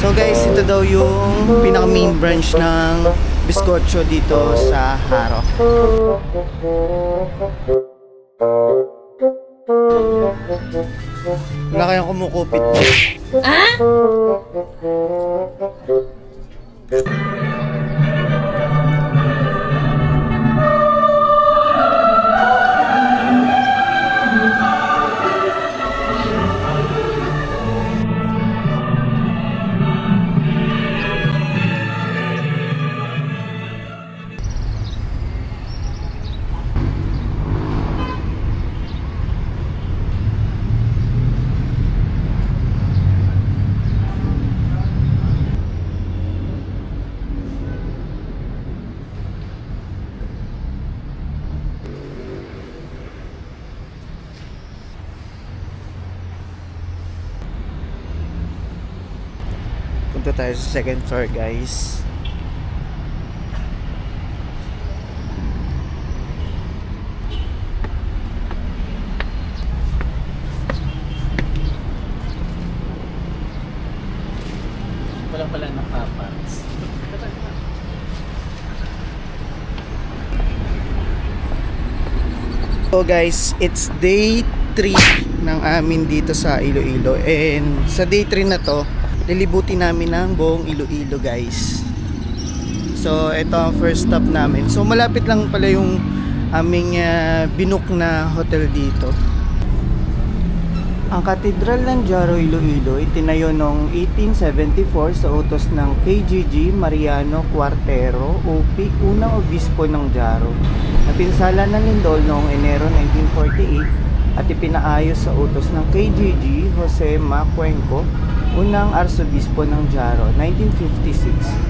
So guys, ito daw yung pinaka main branch ng Bizcocho dito sa Haro. Wala kayang kumukupit. Ah? Punta tayo sa second floor, guys. Wala pala nakapats. So guys, it's day 3 ng amin dito sa Iloilo. And sa day 3 na to, lilibutin namin ng buong Iloilo, guys. So ito ang first stop namin. So malapit lang pala yung aming binook na hotel dito. Ang Katedral ng Jaro, Iloilo, itinayo noong 1874 sa utos ng KGG Mariano Cuartero, OP, unang obispo ng Jaro. Napinsala ng lindol noong Enero 1948 at ipinaayos sa utos ng KGG Jose Ma Cuenco, unang arsobispo ng Jaro, 1956.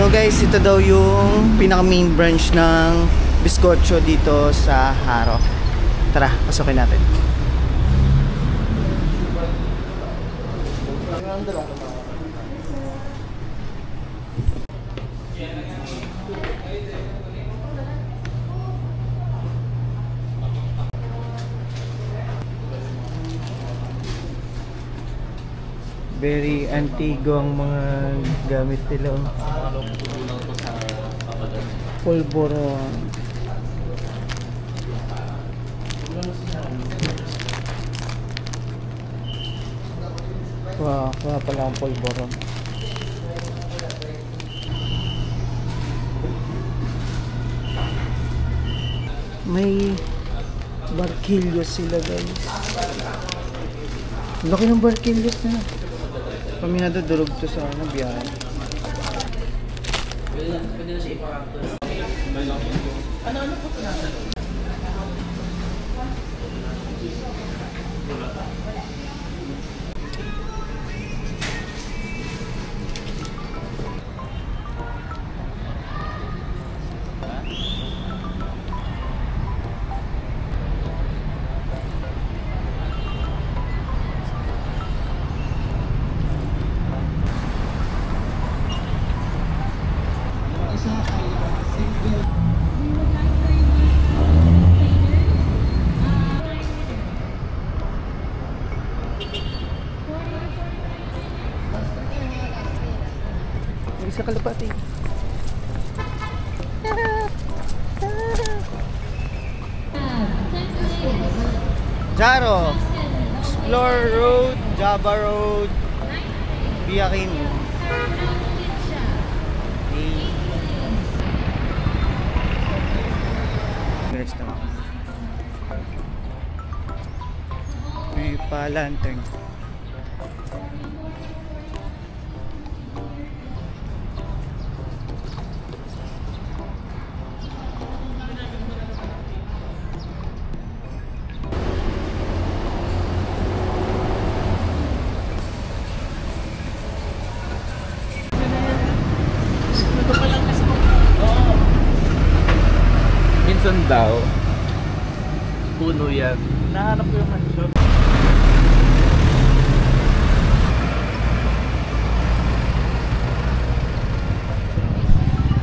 So guys, ito daw yung pinaka main branch ng Bizcocho dito sa Haro. Tara, pasukin natin. Very antigo ang mga gamit nila. Polvoron. Wow, wala pala ang polvoron. May barkillos sila, guys. Laki ng barkillos na. Kami nadudurog to sa biyahe. Pwede na siya iparakto. Ano po ito nasa? Isa kalapati. Jaro, Explore Road, Java Road, Biakin. Next naman. May pa-lantern. Minsan daw, puno yan. Nahanap ko yung mansion.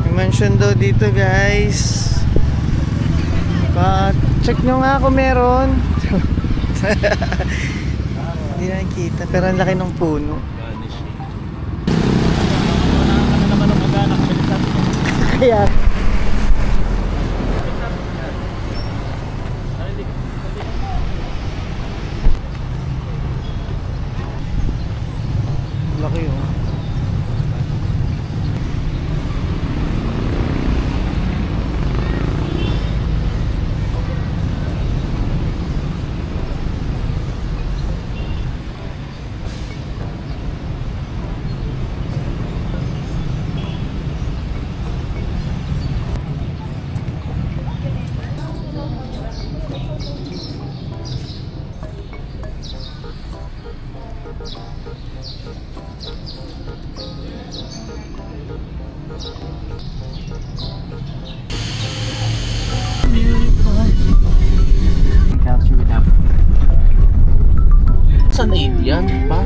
May mansion daw dito, guys. Pa-check nyo nga kung meron. Hindi na nakikita, pero ang laki ng puno. Kaya laki oh. Capture without. Saan Indian pa?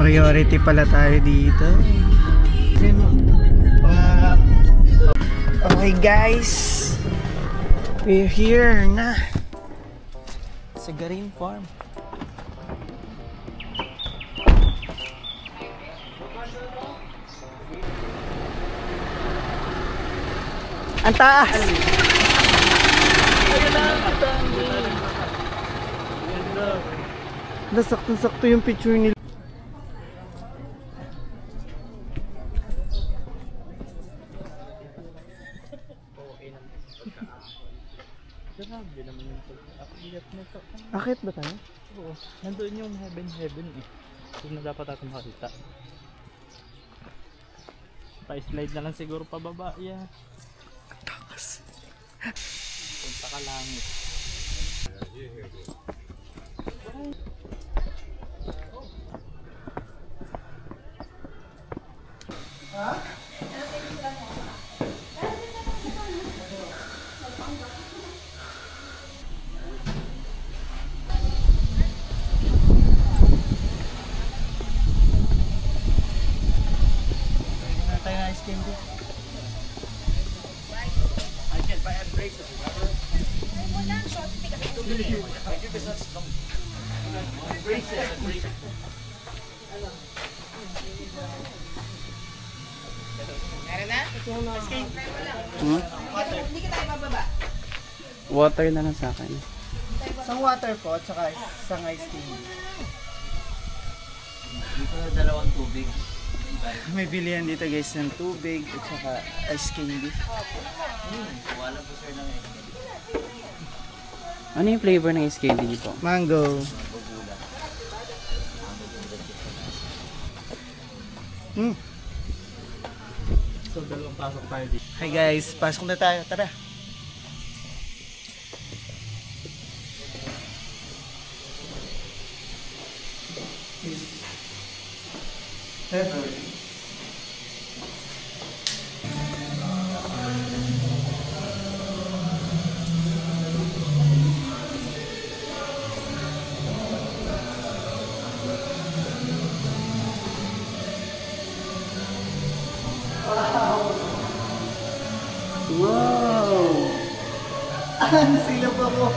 Priority pala tayo dito. Okay guys, we're here na sa Garin Farm. Ang taas! Nasakto-sakto yung picture nila. Grabe naman yung pag-akyat nito. Akit ba tayo? Oo, nandun yung heaven eh. Doon na dapat natin makita. Pa-slide na lang siguro pababa yan. Takas. Punta ka langit. Water na lang sa akin. Isang water po at saka isang ice cream. Dito na dalawang tubig. May bilihan dito guys ng tubig at saka ice candy. Wala po sir ng ice cream. Ano yung flavor ng ice candy dito? Mango. So dalawang pasok tayo dito. Hi guys, pasok na tayo. Tara. Wow! Ang silap ako!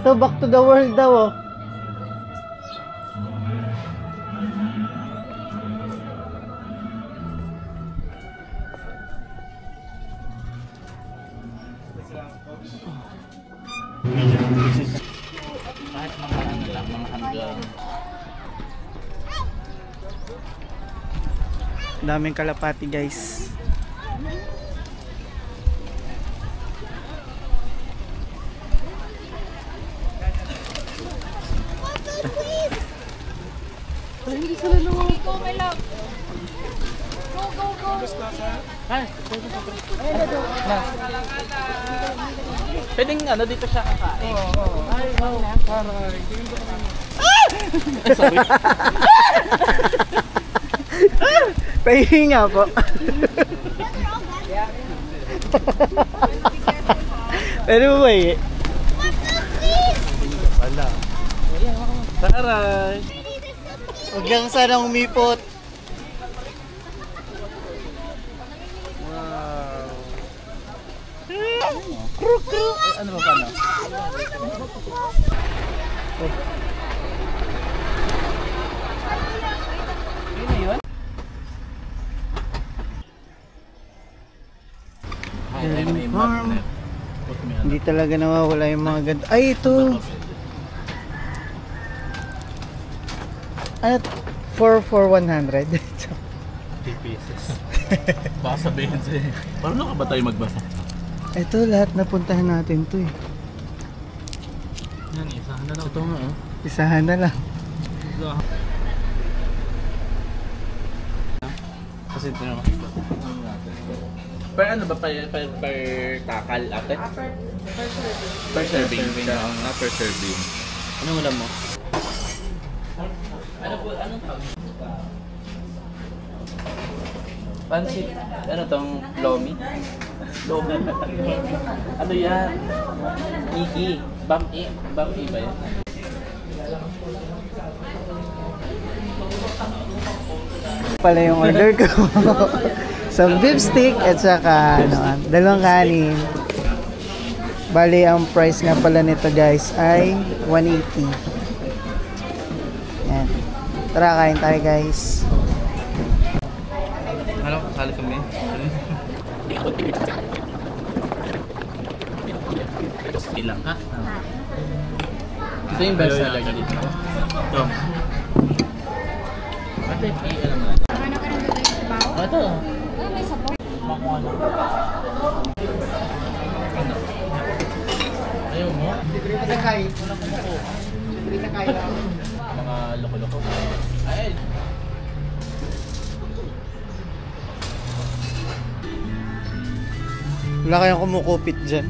So, back to the world daw, oh. Kahit mga ano lang, mga hanggang. Daming kalapati, guys. Go, my love. Go, go, go. Ay, pwedeng ano dito siya kakain. Ay, wow. Sorry. Pahinga po. Pero ba eh? Wala. Taray. Huwag lang sanang umipot. Wow. Eh, ano ba pala? Yun na yun? Ay, may Farm. magnet. Hindi talaga nawawala yung mga ganda. Ay, ito! At 4,100. 3 pieces. Baka sabihin sa'yo. Paano ka ba tayo magbasa? Ito, lahat napuntahan natin to eh. Yan, isahan na lang. Ito nga oh. Isahan na lang. Kasi ito naman. Per ano ba? Per takal ate? Per serving. Not per serving. Anong ulam mo? Ano po? Anong tawag? Pansit. Ano tong lomi? Lomi. Ano yan? Miki. Bam-i. Bam-i ba yan? Pala yung order ko. So, beef stick at saka ano, dalawang kanin. Bali, ang price nga pala nito guys ay 180. Yan. Tara, kain tayo guys. Ano? Kasali kami? Ilang ha? Ito yung best seller dito. Ito. Ate, alam mo. Ano ka nang gagawin sa bao? Ito. Ah, may sabaw. Makuha na. Ano? Ayaw mo? Libre na kain. Wala ko makuha. Libre na kain. Mga loko-loko. Ay! Wala kayong kumukupit dyan.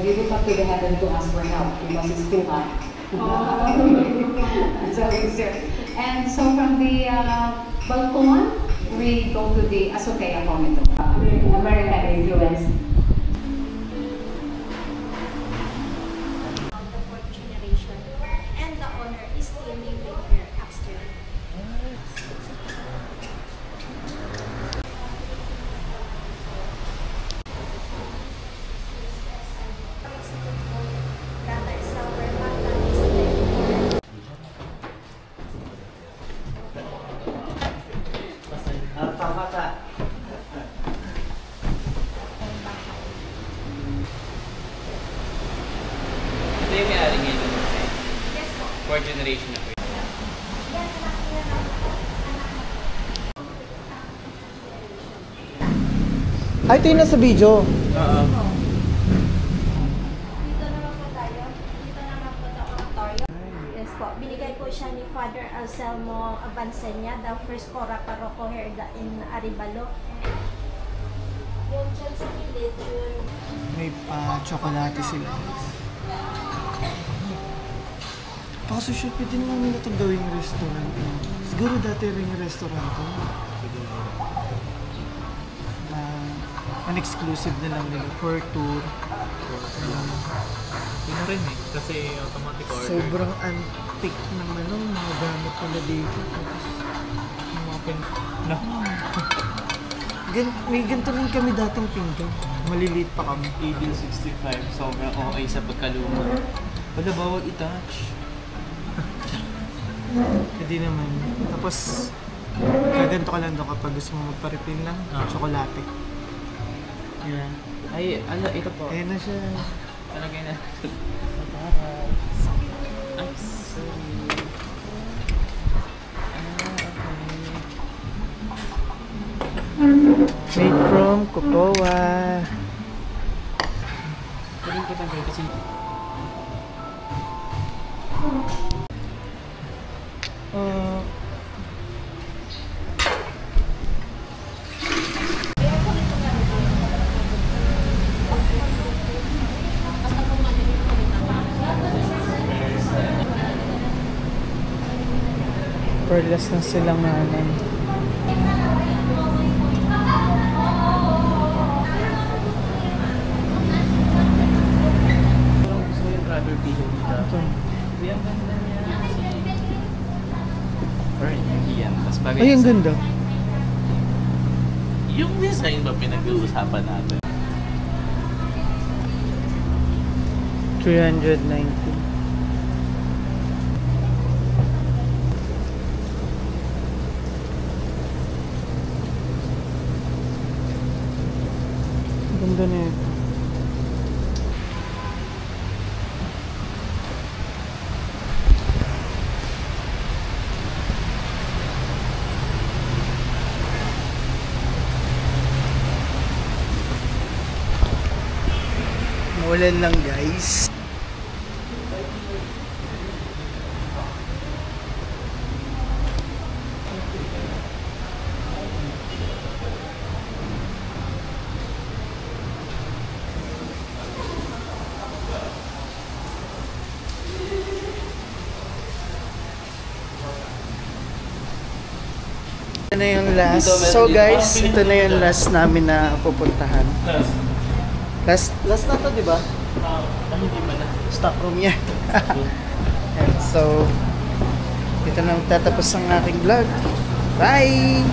You don't have to have to ask for help because it's too hot. And so from the balcony, we go to the Azotea Comento, American influence. Of the fourth generation. And the owner is still living here upstairs. That is our Magna. Ito yung may-ari ngayon. Yes po. 4th generation na po. Yan, anak niya lang. Ay, ito yung nasa video. Oo. Dito naman po tayo. Dito naman po ito oratorio. Yes po. Binigay po siya ni Father Anselmo Avancenia, the first Cora Parroco here in Arevalo. Yung dyan sa gilid, yung May chocolate sila. Kaso siya, pwede naman nila ito gawing restaurant. Siguro dati rin yung restaurant to. An exclusive na lang nila for tour. Yun rin eh. Kasi automatic order. Sobrang antique naman ng mga gamit nila dito. Tapos, yung mga No. May ganito rin kami dating pinggan. Maliliit pa kami. 1865, sobrang okay sa pagkaluma. Wala, bawal i-touch. Hindi naman. Tapos, gaganto ka lang doon kapag gusto mo magpa-refill ng tsokolate. Yeah. Ay, ano, ito po. Ayan na siya. Talagay na. Ay, sorry. Made from cocoa. Pwede ko tanggal kasi... Perlas ng silanganan. Gusto ko yung rubber pillow dito. Hindi, ang ganda niya. Or hindi yan. Tapos bagay Ay, ang ganda. Yung design ba pinag-uusapan natin? 390. Ganda na ito. Maulan lang guys. Ito na yung last. So guys, ito na yung last namin na pupuntahan. Last na to, di ba? Hindi ba na? Stock room yan. And so, dito na tatapos ang aking vlog. Bye!